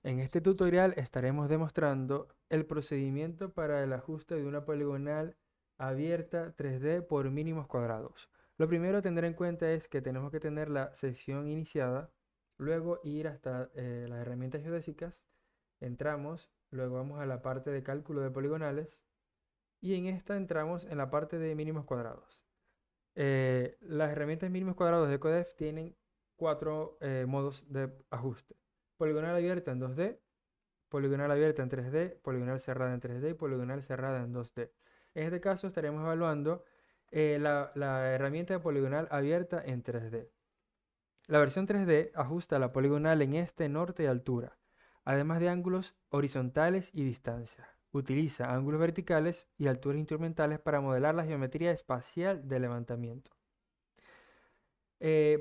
En este tutorial estaremos demostrando el procedimiento para el ajuste de una poligonal abierta 3D por mínimos cuadrados. Lo primero a tener en cuenta es que tenemos que tener la sesión iniciada, luego ir hasta las herramientas geodésicas, entramos, luego vamos a la parte de cálculo de poligonales y en esta entramos en la parte de mínimos cuadrados. Las herramientas mínimos cuadrados de Codef tienen cuatro modos de ajuste. Poligonal abierta en 2D, poligonal abierta en 3D, poligonal cerrada en 3D y poligonal cerrada en 2D. En este caso estaremos evaluando la herramienta de poligonal abierta en 3D. La versión 3D ajusta la poligonal en este, norte y altura, además de ángulos horizontales y distancia. Utiliza ángulos verticales y alturas instrumentales para modelar la geometría espacial de levantamiento.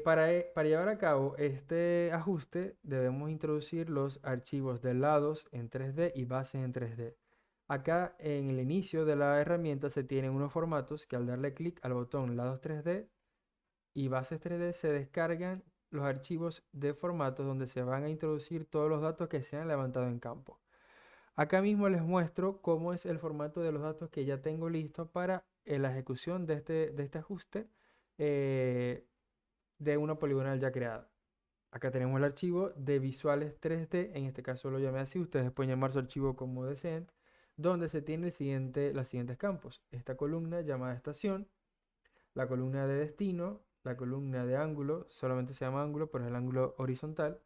Para llevar a cabo este ajuste debemos introducir los archivos de lados en 3D y bases en 3D. Acá en el inicio de la herramienta se tienen unos formatos que al darle clic al botón lados 3D y bases 3D se descargan los archivos de formatos donde se van a introducir todos los datos que se han levantado en campo. Acá mismo les muestro cómo es el formato de los datos que ya tengo listo para la ejecución de este ajuste. eh, de una poligonal ya creada. Acá tenemos el archivo de visuales 3D, en este caso lo llamé así, ustedes pueden llamar su archivo como deseen, donde se tiene los siguientes campos. Esta columna llamada estación, la columna de destino, la columna de ángulo, solamente se llama ángulo, pero es el ángulo horizontal,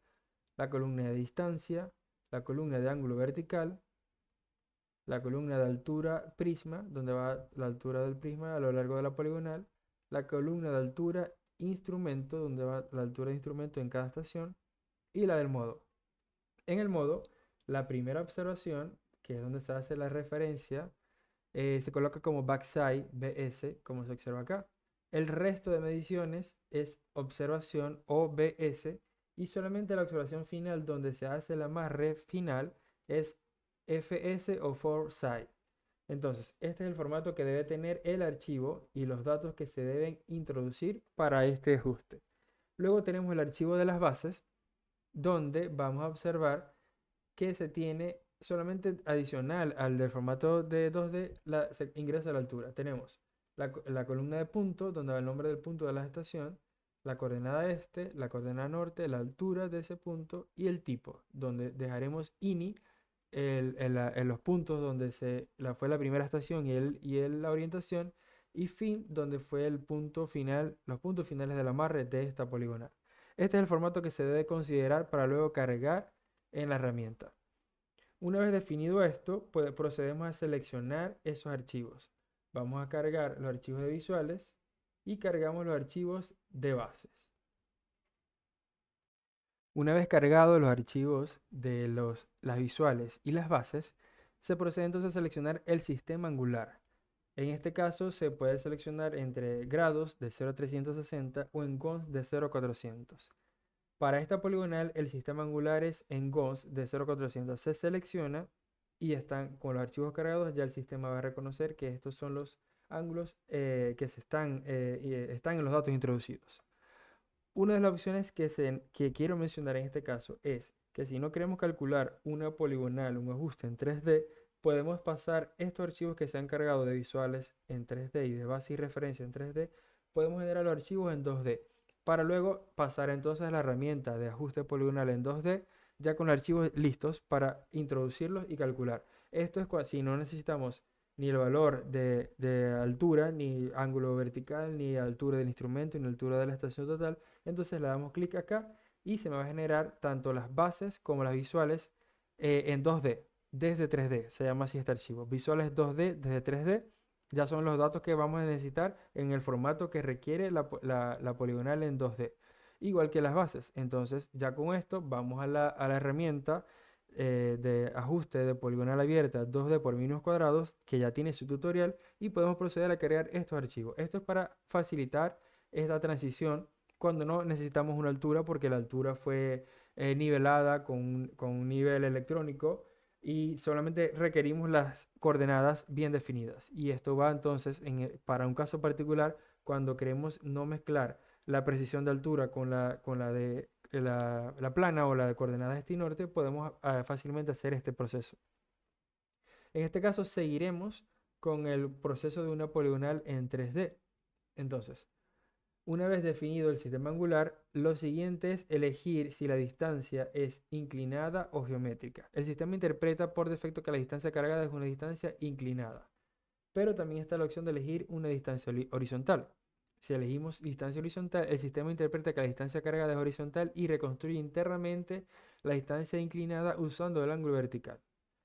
la columna de distancia, la columna de ángulo vertical, la columna de altura prisma, donde va la altura del prisma a lo largo de la poligonal, la columna de altura instrumento, donde va la altura de instrumento en cada estación, y la del modo. En el modo, la primera observación, que es donde se hace la referencia, se coloca como backside BS, como se observa acá. El resto de mediciones es observación o BS y solamente la observación final donde se hace la amarre final es FS o foresight. Entonces, este es el formato que debe tener el archivo y los datos que se deben introducir para este ajuste. Luego tenemos el archivo de las bases, donde vamos a observar que se tiene solamente adicional al del formato de 2D, se ingresa la altura. Tenemos la columna de punto, donde va el nombre del punto de la estación, la coordenada este, la coordenada norte, la altura de ese punto y el tipo, donde dejaremos INI en los puntos donde fue la primera estación la orientación, y fin, donde fue el punto final, los puntos finales del amarre de esta poligonal. Este es el formato que se debe considerar para luego cargar en la herramienta. Una vez definido esto, procedemos a seleccionar esos archivos. Vamos a cargar los archivos de visuales y cargamos los archivos de bases. Una vez cargados los archivos de las visuales y las bases, se procede entonces a seleccionar el sistema angular. En este caso se puede seleccionar entre grados de 0 a 360 o en gons de 0 a 400. Para esta poligonal, el sistema angular es en GOS de 0 a 400. Se selecciona y están con los archivos cargados. Ya el sistema va a reconocer que estos son los ángulos que están en los datos introducidos. Una de las opciones que quiero mencionar en este caso es que si no queremos calcular una poligonal, un ajuste en 3D, podemos pasar estos archivos que se han cargado de visuales en 3D y de base y referencia en 3D, podemos generar los archivos en 2D para luego pasar entonces a la herramienta de ajuste poligonal en 2D ya con los archivos listos para introducirlos y calcular. Esto es si no necesitamos ni el valor de altura, ni ángulo vertical, ni altura del instrumento, ni altura de la estación total. Entonces le damos clic acá y se me va a generar tanto las bases como las visuales en 2D, desde 3D. Se llama así este archivo. Visuales 2D desde 3D. Ya son los datos que vamos a necesitar en el formato que requiere la poligonal en 2D. Igual que las bases. Entonces ya con esto vamos a la herramienta de ajuste de poligonal abierta 2D por mínimos cuadrados, que ya tiene su tutorial, y podemos proceder a cargar estos archivos. Esto es para facilitar esta transición cuando no necesitamos una altura, porque la altura fue nivelada con un nivel electrónico y solamente requerimos las coordenadas bien definidas. Y esto va entonces para un caso particular cuando queremos no mezclar la precisión de altura con la de la plana o la de coordenadas este y norte, podemos fácilmente hacer este proceso. En este caso seguiremos con el proceso de una poligonal en 3D. Entonces, una vez definido el sistema angular, lo siguiente es elegir si la distancia es inclinada o geométrica. El sistema interpreta por defecto que la distancia cargada es una distancia inclinada, pero también está la opción de elegir una distancia horizontal. Si elegimos distancia horizontal, el sistema interpreta que la distancia cargada es horizontal y reconstruye internamente la distancia inclinada usando el ángulo vertical.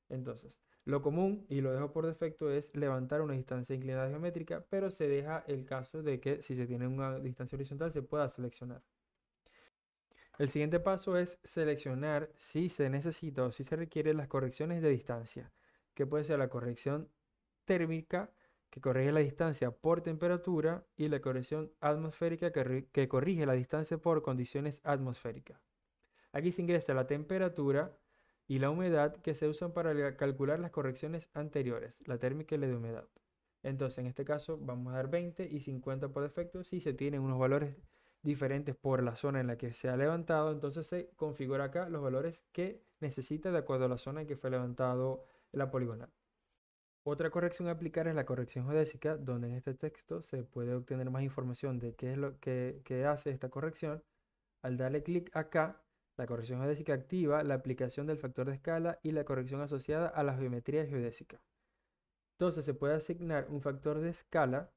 Entonces, lo común, y lo dejo por defecto, es levantar una distancia inclinada geométrica, pero se deja el caso de que si se tiene una distancia horizontal se pueda seleccionar. El siguiente paso es seleccionar si se necesita o si se requiere las correcciones de distancia, que puede ser la corrección térmica, que corrige la distancia por temperatura, y la corrección atmosférica, que corrige la distancia por condiciones atmosféricas. Aquí se ingresa la temperatura y la humedad que se usan para calcular las correcciones anteriores, la térmica y la de humedad. Entonces, en este caso, vamos a dar 20 y 50 por defecto. Si se tienen unos valores diferentes por la zona en la que se ha levantado, entonces se configura acá los valores que necesita de acuerdo a la zona en que fue levantado la poligonal. Otra corrección a aplicar es la corrección geodésica, donde en este texto se puede obtener más información de qué es lo que hace esta corrección. Al darle clic acá, la corrección geodésica activa la aplicación del factor de escala y la corrección asociada a la geometría geodésica. Entonces se puede asignar un factor de escala.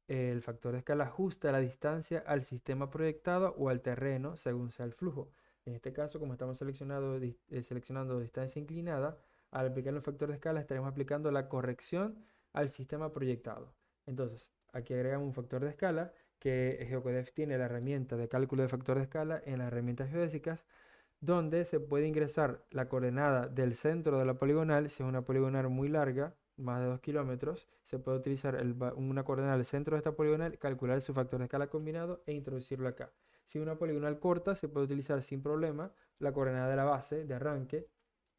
El factor de escala ajusta la distancia al sistema proyectado o al terreno según sea el flujo. En este caso, como estamos seleccionando distancia inclinada, al aplicar el factor de escala estaremos aplicando la corrección al sistema proyectado. Entonces, aquí agregamos un factor de escala que GeoCodef tiene la herramienta de cálculo de factor de escala en las herramientas geodésicas, donde se puede ingresar la coordenada del centro de la poligonal. Si es una poligonal muy larga, más de 2 kilómetros, se puede utilizar una coordenada del centro de esta poligonal, calcular su factor de escala combinado e introducirlo acá. Si es una poligonal corta, se puede utilizar sin problema la coordenada de la base de arranque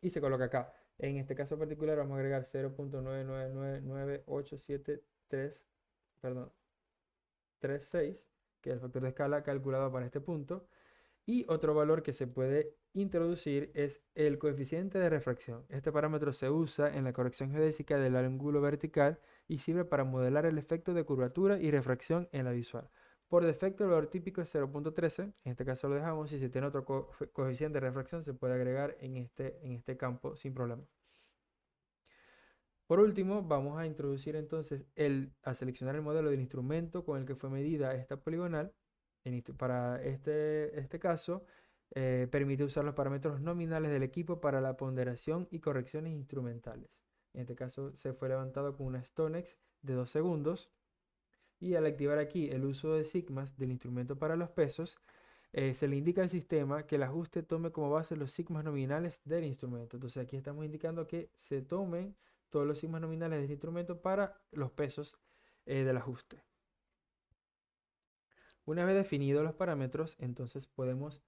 y se coloca acá. En este caso particular vamos a agregar 0.9999873, perdón, 36, que es el factor de escala calculado para este punto. Y otro valor que se puede introducir es el coeficiente de refracción. Este parámetro se usa en la corrección geodésica del ángulo vertical y sirve para modelar el efecto de curvatura y refracción en la visual. Por defecto el valor típico es 0.13, en este caso lo dejamos, y si tiene otro coeficiente de refracción se puede agregar en este campo sin problema. Por último, vamos a introducir entonces a seleccionar el modelo del instrumento con el que fue medida esta poligonal. Para este caso, permite usar los parámetros nominales del equipo para la ponderación y correcciones instrumentales. En este caso, se fue levantado con una Stonex de 2 segundos. Y al activar aquí el uso de sigmas del instrumento para los pesos, se le indica al sistema que el ajuste tome como base los sigmas nominales del instrumento. Entonces aquí estamos indicando que se tomen todos los sigmas nominales de este instrumento para los pesos del ajuste. Una vez definidos los parámetros, entonces podemos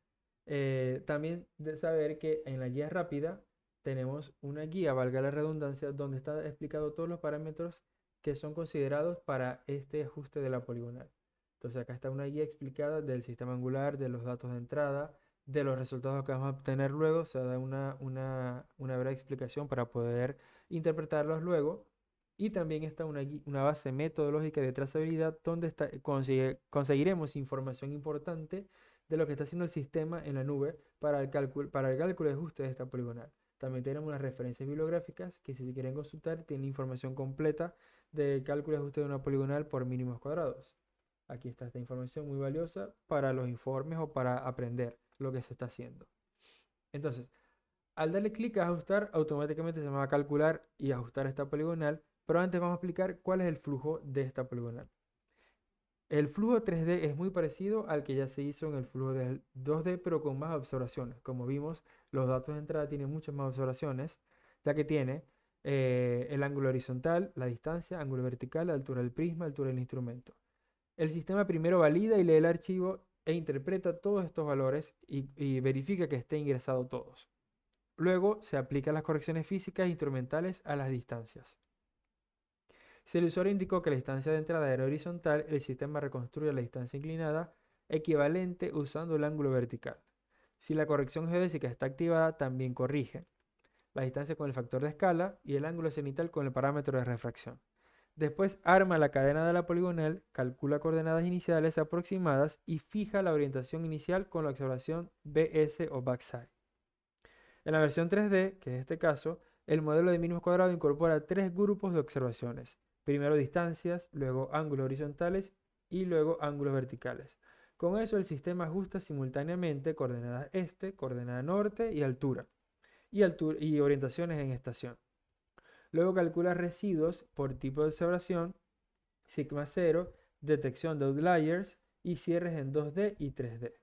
también saber que en la guía rápida tenemos una guía, valga la redundancia, donde está explicado todos los parámetros que son considerados para este ajuste de la poligonal. Entonces acá está una guía explicada del sistema angular, de los datos de entrada, de los resultados que vamos a obtener luego. Se da una breve explicación para poder interpretarlos luego. Y también está una base metodológica de trazabilidad donde conseguiremos información importante de lo que está haciendo el sistema en la nube para el cálculo de ajuste de esta poligonal. También tenemos las referencias bibliográficas que, si quieren consultar, tienen información completa del cálculo de ajuste de una poligonal por mínimos cuadrados. Aquí está esta información muy valiosa para los informes o para aprender lo que se está haciendo. Entonces, al darle clic a ajustar, automáticamente se me va a calcular y ajustar esta poligonal, pero antes vamos a explicar cuál es el flujo de esta poligonal. El flujo 3D es muy parecido al que ya se hizo en el flujo de 2D, pero con más observaciones. Como vimos, los datos de entrada tienen muchas más observaciones, ya que tiene el ángulo horizontal, la distancia, ángulo vertical, la altura del prisma, altura del instrumento. El sistema primero valida y lee el archivo e interpreta todos estos valores y verifica que esté ingresado todos. Luego se aplican las correcciones físicas e instrumentales a las distancias. Si el usuario indicó que la distancia de entrada era horizontal, el sistema reconstruye la distancia inclinada equivalente usando el ángulo vertical. Si la corrección geodésica está activada, también corrige la distancia con el factor de escala y el ángulo cenital con el parámetro de refracción. Después arma la cadena de la poligonal, calcula coordenadas iniciales aproximadas y fija la orientación inicial con la observación BS o backside. En la versión 3D, que es este caso, el modelo de mínimos cuadrados incorpora tres grupos de observaciones. Primero distancias, luego ángulos horizontales y luego ángulos verticales. Con eso el sistema ajusta simultáneamente coordenadas este, coordenada norte y altura, y orientaciones en estación. Luego calcula residuos por tipo de observación, sigma 0, detección de outliers y cierres en 2D y 3D.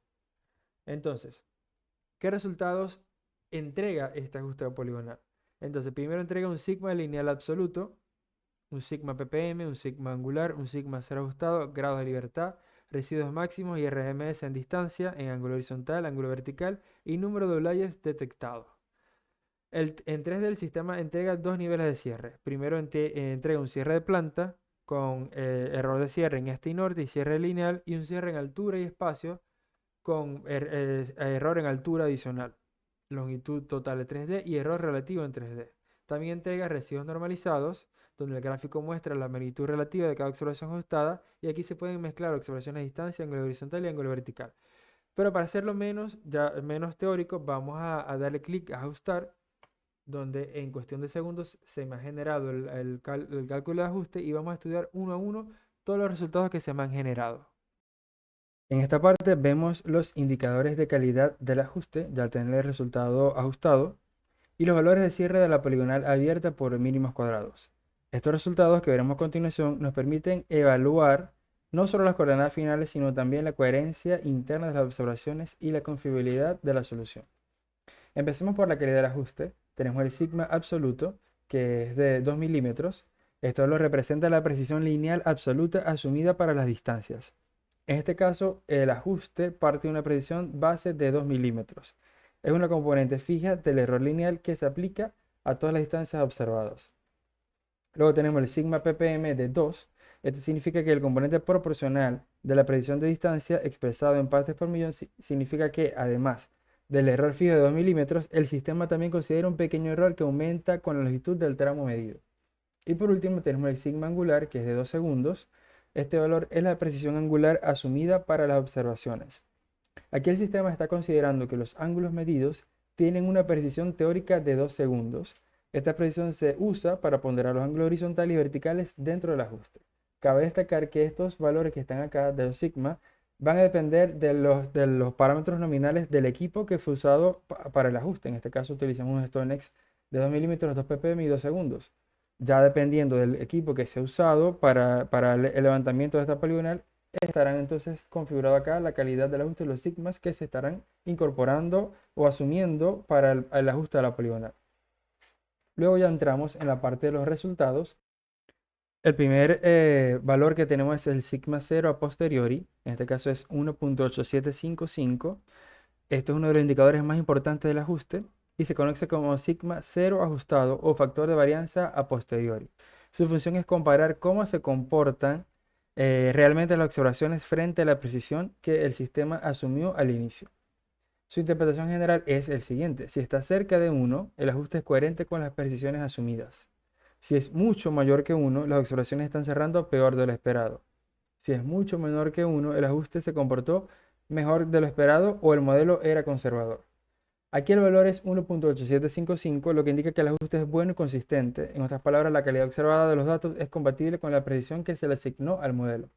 Entonces, ¿qué resultados entrega este ajuste poligonal? Entonces, primero entrega un sigma lineal absoluto, un sigma ppm, un sigma angular, un sigma cero ajustado, grados de libertad, residuos máximos y RMS en distancia, en ángulo horizontal, ángulo vertical y número de outliers detectados. En 3D el sistema entrega dos niveles de cierre. Primero entrega un cierre de planta con error de cierre en este y norte y cierre lineal y un cierre en altura y espacio con error en altura adicional, longitud total de 3D y error relativo en 3D. También entrega residuos normalizados, donde el gráfico muestra la magnitud relativa de cada observación ajustada y aquí se pueden mezclar observaciones a distancia, ángulo horizontal y ángulo vertical. Pero para hacerlo menos teórico, vamos a darle clic a ajustar, donde en cuestión de segundos se me ha generado el cálculo de ajuste y vamos a estudiar uno a uno todos los resultados que se me han generado. En esta parte vemos los indicadores de calidad del ajuste, ya al tener el resultado ajustado, y los valores de cierre de la poligonal abierta por mínimos cuadrados. Estos resultados que veremos a continuación nos permiten evaluar no solo las coordenadas finales, sino también la coherencia interna de las observaciones y la confiabilidad de la solución. Empecemos por la calidad del ajuste. Tenemos el sigma absoluto, que es de 2 milímetros. Esto lo representa la precisión lineal absoluta asumida para las distancias. En este caso, el ajuste parte de una precisión base de 2 milímetros. Es una componente fija del error lineal que se aplica a todas las distancias observadas. Luego tenemos el sigma ppm de 2. Este significa que el componente proporcional de la precisión de distancia expresado en partes por millón significa que, además del error fijo de 2 milímetros, el sistema también considera un pequeño error que aumenta con la longitud del tramo medido. Y por último tenemos el sigma angular, que es de 2 segundos. Este valor es la precisión angular asumida para las observaciones. Aquí el sistema está considerando que los ángulos medidos tienen una precisión teórica de 2 segundos. Esta precisión se usa para ponderar los ángulos horizontales y verticales dentro del ajuste. Cabe destacar que estos valores que están acá de los sigma van a depender de los parámetros nominales del equipo que fue usado para el ajuste. En este caso utilizamos un Stonex de 2 milímetros, 2 ppm y 2 segundos. Ya dependiendo del equipo que se ha usado para el levantamiento de esta poligonal, estarán entonces configurado acá la calidad del ajuste de los sigmas que se estarán incorporando o asumiendo para el ajuste de la poligonal. Luego ya entramos en la parte de los resultados. El primer valor que tenemos es el sigma 0 a posteriori, en este caso es 1.8755. Esto es uno de los indicadores más importantes del ajuste y se conoce como sigma 0 ajustado o factor de varianza a posteriori. Su función es comparar cómo se comportan realmente las observaciones frente a la precisión que el sistema asumió al inicio. Su interpretación general es el siguiente: si está cerca de 1, el ajuste es coherente con las precisiones asumidas. Si es mucho mayor que 1, las observaciones están cerrando peor de lo esperado. Si es mucho menor que 1, el ajuste se comportó mejor de lo esperado o el modelo era conservador. Aquí el valor es 1.8755, lo que indica que el ajuste es bueno y consistente. En otras palabras, la calidad observada de los datos es compatible con la precisión que se le asignó al modelo.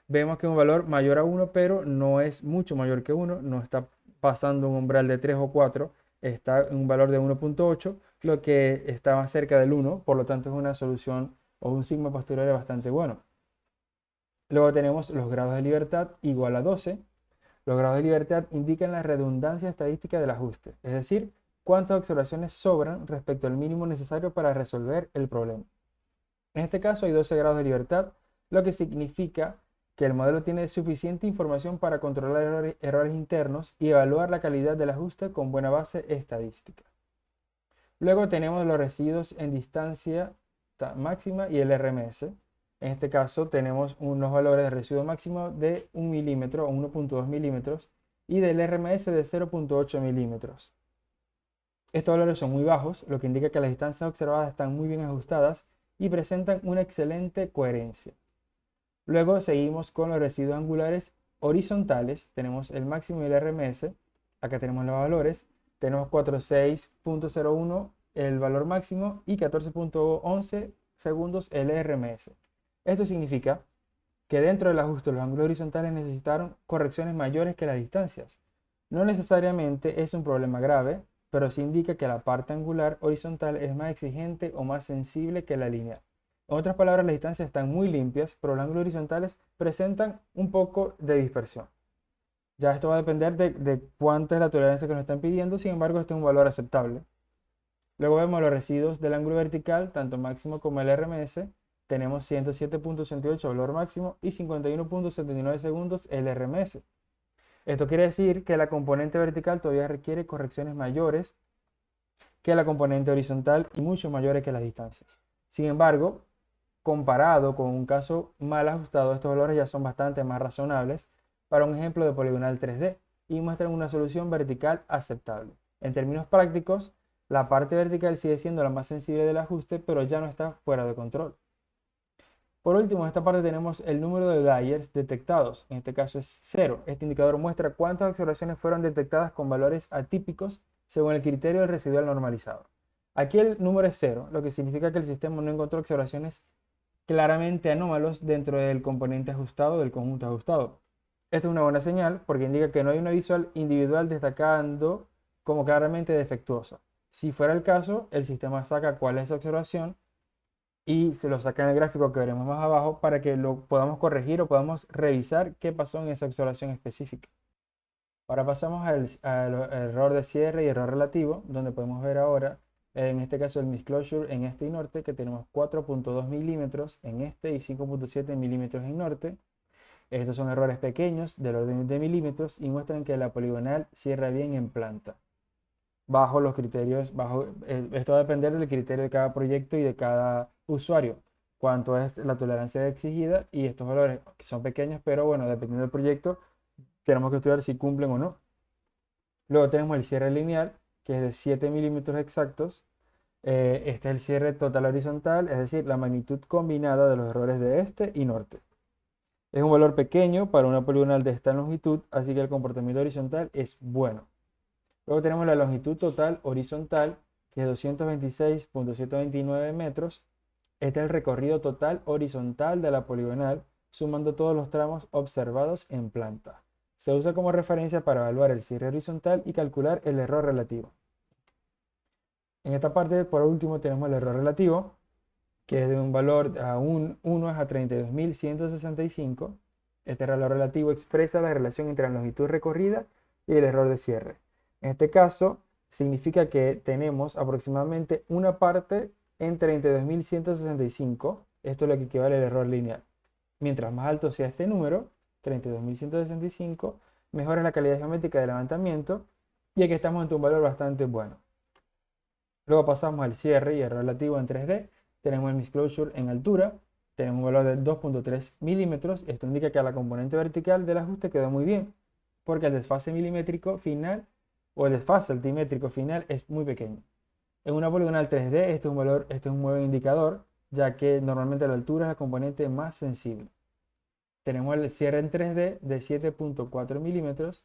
Vemos que es un valor mayor a 1, pero no es mucho mayor que 1, no está pasando un umbral de 3 o 4, está en un valor de 1.8, lo que está más cerca del 1, por lo tanto es una solución o un sigma posterior bastante bueno. Luego tenemos los grados de libertad igual a 12. Los grados de libertad indican la redundancia estadística del ajuste, es decir, cuántas observaciones sobran respecto al mínimo necesario para resolver el problema. En este caso hay 12 grados de libertad, lo que significa que el modelo tiene suficiente información para controlar errores internos y evaluar la calidad del ajuste con buena base estadística. Luego tenemos los residuos en distancia máxima y el RMS. En este caso tenemos unos valores de residuo máximo de 1 milímetro o 1.2 milímetros y del RMS de 0.8 milímetros. Estos valores son muy bajos, lo que indica que las distancias observadas están muy bien ajustadas y presentan una excelente coherencia. Luego seguimos con los residuos angulares horizontales. Tenemos el máximo y el RMS. Acá tenemos los valores. Tenemos 46.01 el valor máximo y 14.11 segundos el RMS. Esto significa que dentro del ajuste los ángulos horizontales necesitaron correcciones mayores que las distancias. No necesariamente es un problema grave, pero sí indica que la parte angular horizontal es más exigente o más sensible que la lineal. En otras palabras, las distancias están muy limpias, pero los ángulos horizontales presentan un poco de dispersión. Ya esto va a depender de cuánta es la tolerancia que nos están pidiendo, sin embargo, este es un valor aceptable. Luego vemos los residuos del ángulo vertical, tanto máximo como el RMS. Tenemos 107.88 valor máximo y 51.79 segundos el RMS. Esto quiere decir que la componente vertical todavía requiere correcciones mayores que la componente horizontal y mucho mayores que las distancias. Sin embargo, comparado con un caso mal ajustado, estos valores ya son bastante más razonables para un ejemplo de poligonal 3D y muestran una solución vertical aceptable. En términos prácticos, la parte vertical sigue siendo la más sensible del ajuste, pero ya no está fuera de control. Por último, en esta parte tenemos el número de Dyers detectados. En este caso es 0. Este indicador muestra cuántas observaciones fueron detectadas con valores atípicos según el criterio del residual normalizado. Aquí el número es 0, lo que significa que el sistema no encontró observaciones claramente anómalos dentro del componente ajustado del conjunto ajustado. Esto es una buena señal porque indica que no hay una visual individual destacando como claramente defectuosa. Si fuera el caso, el sistema saca cuál es esa observación y se lo saca en el gráfico que veremos más abajo para que lo podamos corregir o podamos revisar qué pasó en esa observación específica. Ahora pasamos al error de cierre y error relativo, donde podemos ver ahora, en este caso el misclosure en este y norte, que tenemos 4.2 milímetros en este y 5.7 milímetros en norte. Estos son errores pequeños del orden de milímetros y muestran que la poligonal cierra bien en planta. Bajo los criterios, esto va a depender del criterio de cada proyecto y de cada usuario, cuánto es la tolerancia exigida y estos valores que son pequeños, pero bueno, dependiendo del proyecto, tenemos que estudiar si cumplen o no. Luego tenemos el cierre lineal, que es de 7 milímetros exactos. Este es el cierre total horizontal, es decir, la magnitud combinada de los errores de este y norte. Es un valor pequeño para una poligonal de esta longitud, así que el comportamiento horizontal es bueno. Luego tenemos la longitud total horizontal, que es 226.129 metros. Este es el recorrido total horizontal de la poligonal, sumando todos los tramos observados en planta. Se usa como referencia para evaluar el cierre horizontal y calcular el error relativo. En esta parte, por último, tenemos el error relativo, que es de un valor a 1 a 32.165. Este error relativo expresa la relación entre la longitud recorrida y el error de cierre. En este caso, significa que tenemos aproximadamente una parte en 32.165. Esto es lo que equivale al error lineal. Mientras más alto sea este número, 32.165, mejor es la calidad geométrica del levantamiento y aquí estamos ante un valor bastante bueno. Luego pasamos al cierre y error relativo en 3D. Tenemos el misclosure en altura. Tenemos un valor de 2.3 milímetros. Esto indica que la componente vertical del ajuste quedó muy bien, porque el desfase milimétrico final o el desfase altimétrico final es muy pequeño. En una poligonal 3D, este es un buen indicador, ya que normalmente la altura es la componente más sensible. Tenemos el cierre en 3D de 7.4 milímetros.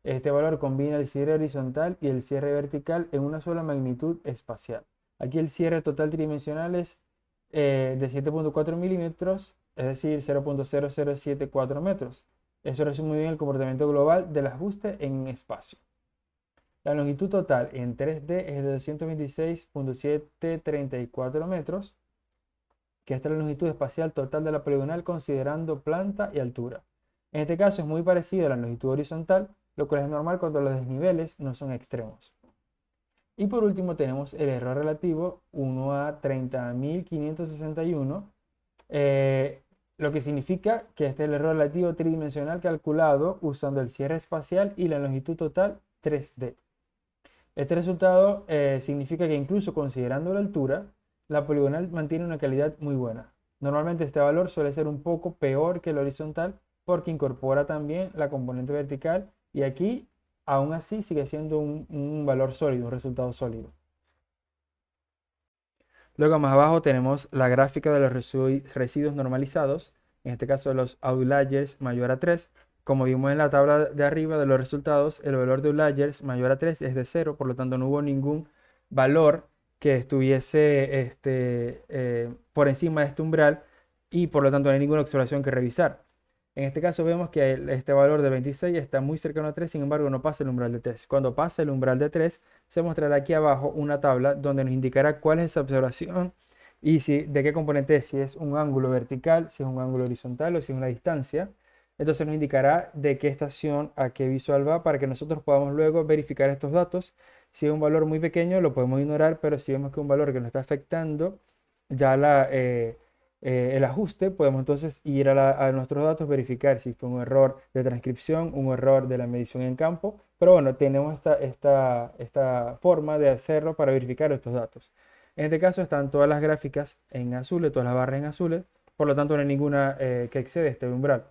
Este valor combina el cierre horizontal y el cierre vertical en una sola magnitud espacial. Aquí el cierre total tridimensional es de 7.4 milímetros, es decir, 0.0074 metros. Eso resume muy bien el comportamiento global del ajuste en espacio. La longitud total en 3D es de 226.734 metros, que esta es la longitud espacial total de la poligonal considerando planta y altura. En este caso es muy parecido a la longitud horizontal, lo cual es normal cuando los desniveles no son extremos. Y por último tenemos el error relativo 1 a 30.561, lo que significa que este es el error relativo tridimensional calculado usando el cierre espacial y la longitud total 3D. Este resultado significa que incluso considerando la altura, la poligonal mantiene una calidad muy buena. Normalmente este valor suele ser un poco peor que el horizontal porque incorpora también la componente vertical y aquí aún así sigue siendo un valor sólido, un resultado sólido. Luego más abajo tenemos la gráfica de los residuos normalizados, en este caso los outliers mayor a 3. Como vimos en la tabla de arriba de los resultados, el valor de outliers mayor a 3 es de 0, por lo tanto no hubo ningún valor que estuviese por encima de este umbral y por lo tanto no hay ninguna observación que revisar. En este caso vemos que este valor de 26 está muy cercano a 3, sin embargo no pasa el umbral de 3. Cuando pasa el umbral de 3, se mostrará aquí abajo una tabla donde nos indicará cuál es esa observación y de qué componente es, si es un ángulo vertical, si es un ángulo horizontal o si es una distancia. Entonces nos indicará de qué estación a qué visual va para que nosotros podamos luego verificar estos datos. Si es un valor muy pequeño lo podemos ignorar, pero si vemos que es un valor que nos está afectando ya el ajuste, podemos entonces ir a nuestros datos, verificar si fue un error de transcripción, un error de la medición en campo, pero bueno, tenemos esta forma de hacerlo para verificar estos datos. En este caso están todas las gráficas en azules, todas las barras en azules, por lo tanto no hay ninguna que excede este umbral.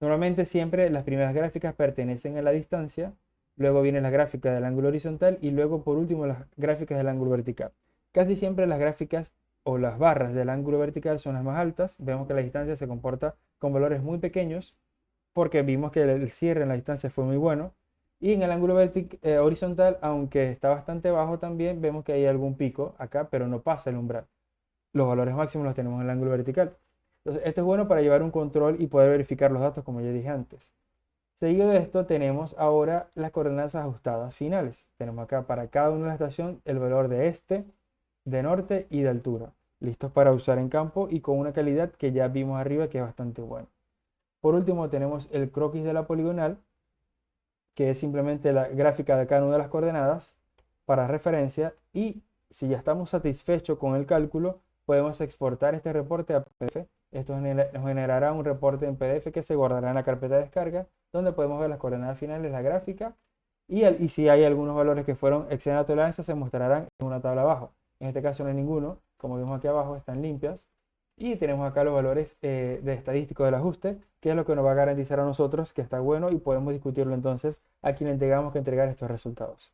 Normalmente siempre las primeras gráficas pertenecen a la distancia, luego viene la gráfica del ángulo horizontal y luego por último las gráficas del ángulo vertical. Casi siempre las gráficas o las barras del ángulo vertical son las más altas. Vemos que la distancia se comporta con valores muy pequeños porque vimos que el cierre en la distancia fue muy bueno. Y en el ángulo horizontal, aunque está bastante bajo también, vemos que hay algún pico acá, pero no pasa el umbral. Los valores máximos los tenemos en el ángulo vertical. Entonces, esto es bueno para llevar un control y poder verificar los datos, como ya dije antes. Seguido de esto, tenemos ahora las coordenadas ajustadas finales. Tenemos acá para cada una de las estaciones el valor de este, de norte y de altura, listos para usar en campo y con una calidad que ya vimos arriba que es bastante buena. Por último, tenemos el croquis de la poligonal, que es simplemente la gráfica de cada una de las coordenadas para referencia, y si ya estamos satisfechos con el cálculo, podemos exportar este reporte a PDF. Esto nos generará un reporte en PDF que se guardará en la carpeta de descarga, donde podemos ver las coordenadas finales, la gráfica, y si hay algunos valores que fueron exceden la tolerancia, se mostrarán en una tabla abajo. En este caso no hay ninguno, como vemos aquí abajo, están limpias. Y tenemos acá los valores de estadístico del ajuste, que es lo que nos va a garantizar a nosotros que está bueno y podemos discutirlo entonces a quien le tengamos que entregar estos resultados.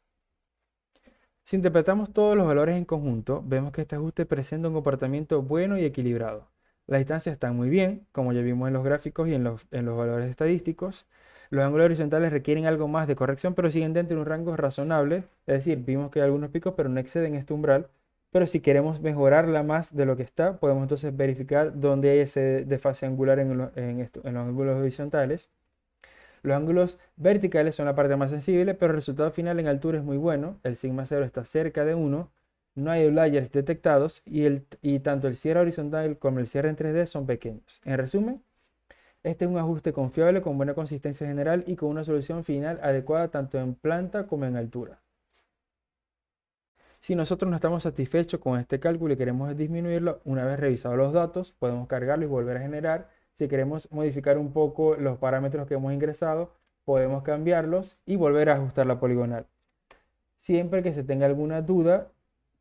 Si interpretamos todos los valores en conjunto, vemos que este ajuste presenta un comportamiento bueno y equilibrado. Las distancias están muy bien, como ya vimos en los gráficos y en los valores estadísticos. Los ángulos horizontales requieren algo más de corrección, pero siguen dentro de un rango razonable. Es decir, vimos que hay algunos picos, pero no exceden este umbral. Pero si queremos mejorarla más de lo que está, podemos entonces verificar dónde hay ese desfase angular en los ángulos horizontales. Los ángulos verticales son la parte más sensible, pero el resultado final en altura es muy bueno. El sigma 0 está cerca de 1. No hay outliers detectados y tanto el cierre horizontal como el cierre en 3D son pequeños. En resumen, este es un ajuste confiable con buena consistencia general y con una solución final adecuada tanto en planta como en altura. Si nosotros no estamos satisfechos con este cálculo y queremos disminuirlo, una vez revisados los datos, podemos cargarlo y volver a generar. Si queremos modificar un poco los parámetros que hemos ingresado, podemos cambiarlos y volver a ajustar la poligonal. Siempre que se tenga alguna duda,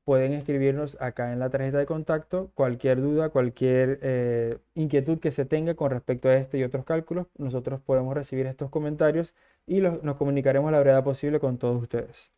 pueden escribirnos acá en la tarjeta de contacto cualquier duda, cualquier inquietud que se tenga con respecto a este y otros cálculos. Nosotros podemos recibir estos comentarios y nos comunicaremos a la brevedad posible con todos ustedes.